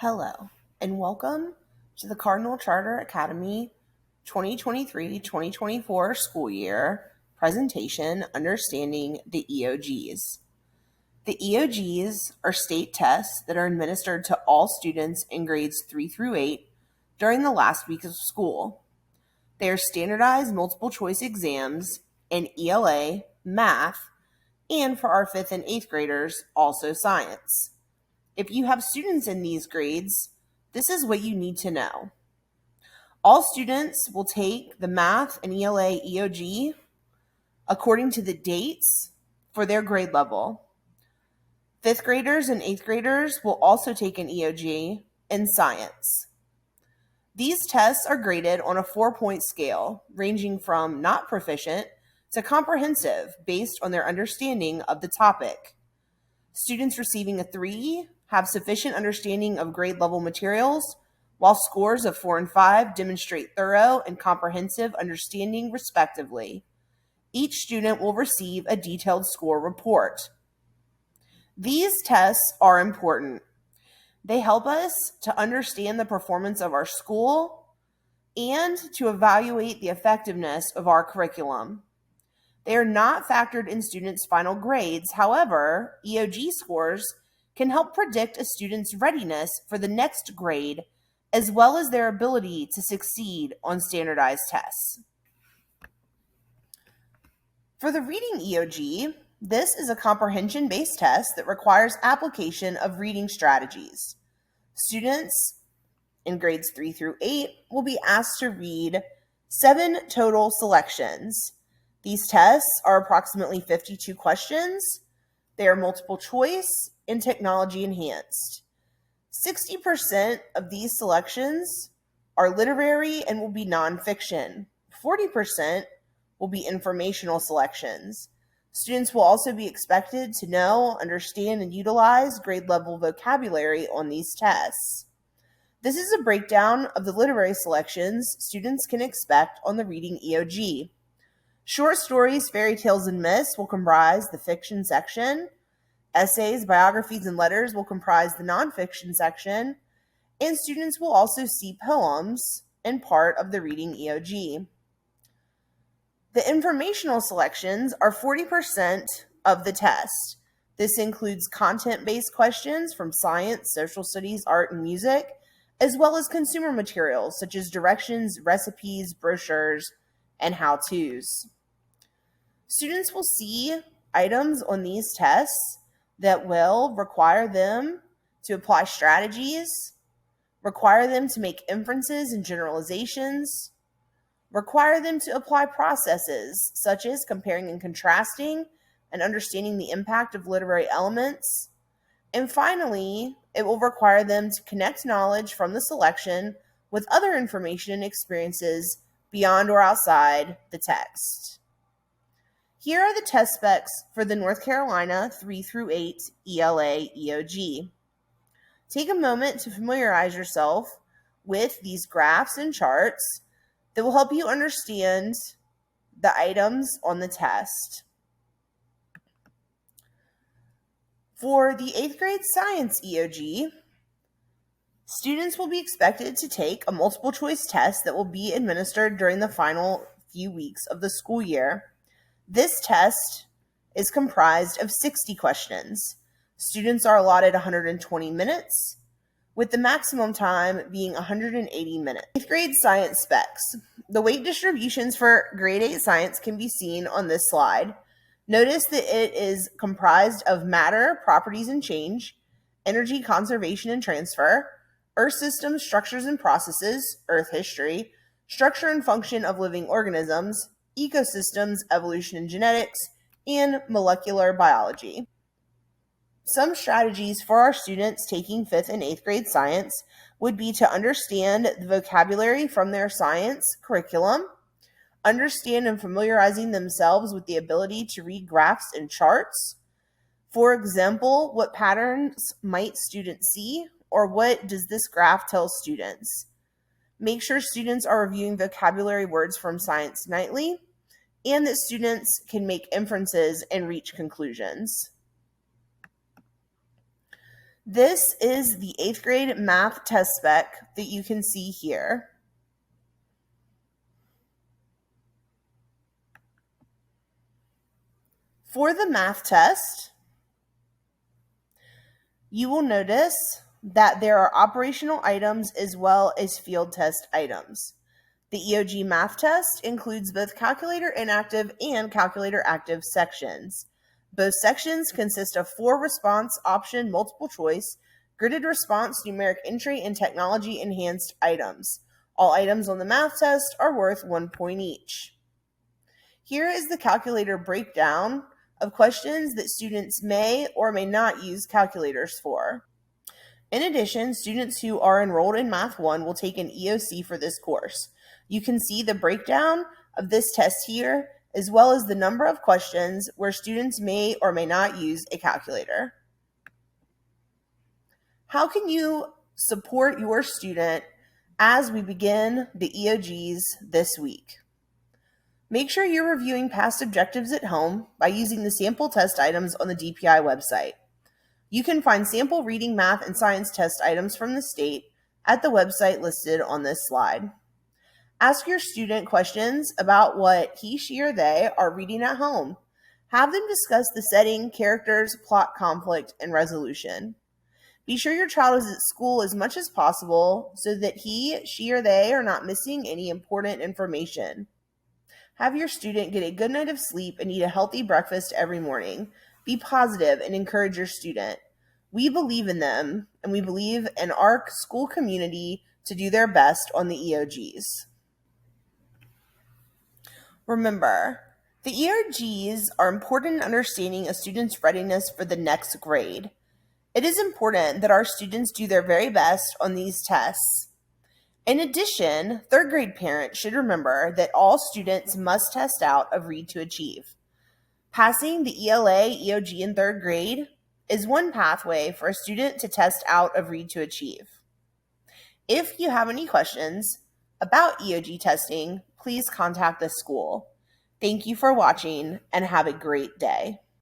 Hello, and welcome to the Cardinal Charter Academy 2023-2024 school year presentation, Understanding the EOGs. The EOGs are state tests that are administered to all students in grades 3 through 8 during the last week of school. They are standardized multiple choice exams in ELA, math, and for our 5th and 8th graders, also science. If you have students in these grades, this is what you need to know. All students will take the math and ELA EOG according to the dates for their grade level. 5th graders and 8th graders will also take an EOG in science. These tests are graded on a 4-point scale, ranging from not proficient to comprehensive based on their understanding of the topic. Students receiving a 3 have sufficient understanding of grade level materials, while scores of 4 and 5 demonstrate thorough and comprehensive understanding, respectively. Each student will receive a detailed score report. These tests are important. They help us to understand the performance of our school and to evaluate the effectiveness of our curriculum. They are not factored in students' final grades. However, EOG scores can help predict a student's readiness for the next grade, as well as their ability to succeed on standardized tests. For the reading EOG, this is a comprehension-based test that requires application of reading strategies. Students in grades 3 through 8 will be asked to read 7 total selections. These tests are approximately 52 questions. They are multiple choice and technology enhanced. 60% of these selections are literary and will be nonfiction. 40% will be informational selections. Students will also be expected to know, understand, and utilize grade level vocabulary on these tests. This is a breakdown of the literary selections students can expect on the reading EOG. Short stories, fairy tales, and myths will comprise the fiction section. Essays, biographies, and letters will comprise the nonfiction section. And students will also see poems and part of the reading EOG. The informational selections are 40% of the test. This includes content-based questions from science, social studies, art, and music, as well as consumer materials such as directions, recipes, brochures, and how-tos. Students will see items on these tests that will require them to apply strategies, require them to make inferences and generalizations, require them to apply processes such as comparing and contrasting and understanding the impact of literary elements. And finally, it will require them to connect knowledge from the selection with other information and experiences beyond or outside the text. Here are the test specs for the North Carolina 3 through 8 ELA EOG. Take a moment to familiarize yourself with these graphs and charts that will help you understand the items on the test. For the 8th grade science EOG, students will be expected to take a multiple choice test that will be administered during the final few weeks of the school year. This test is comprised of 60 questions. Students are allotted 120 minutes, with the maximum time being 180 minutes. 8th grade science specs. The weight distributions for grade 8 science can be seen on this slide. Notice that it is comprised of matter, properties and change, energy, conservation and transfer, earth systems, structures and processes, earth history, structure and function of living organisms, ecosystems, evolution and genetics, and molecular biology. Some strategies for our students taking 5th and 8th grade science would be to understand the vocabulary from their science curriculum, understand and familiarizing themselves with the ability to read graphs and charts. For example, what patterns might students see, or what does this graph tell students? Make sure students are reviewing vocabulary words from Science Nightly, and that students can make inferences and reach conclusions. This is the 8th grade math test spec that you can see here. For the math test, you will notice that there are operational items as well as field test items. The EOG math test includes both calculator inactive and calculator active sections. Both sections consist of 4 response option multiple choice, gridded response numeric entry, and technology enhanced items. All items on the math test are worth 1 point each. Here is the calculator breakdown of questions that students may or may not use calculators for. In addition, students who are enrolled in Math 1 will take an EOC for this course. You can see the breakdown of this test here, as well as the number of questions where students may or may not use a calculator. How can you support your student as we begin the EOGs this week? Make sure you're reviewing past objectives at home by using the sample test items on the DPI website. You can find sample reading, math, and science test items from the state at the website listed on this slide. Ask your student questions about what he, she, or they are reading at home. Have them discuss the setting, characters, plot, conflict, and resolution. Be sure your child is at school as much as possible so that he, she, or they are not missing any important information. Have your student get a good night of sleep and eat a healthy breakfast every morning. Be positive and encourage your student. We believe in them, and we believe in our school community to do their best on the EOGs. Remember, the EOGs are important in understanding a student's readiness for the next grade. It is important that our students do their very best on these tests. In addition, 3rd grade parents should remember that all students must test out of Read to Achieve. Passing the ELA EOG in 3rd grade is one pathway for a student to test out of Read to Achieve. If you have any questions about EOG testing, please contact the school. Thank you for watching and have a great day.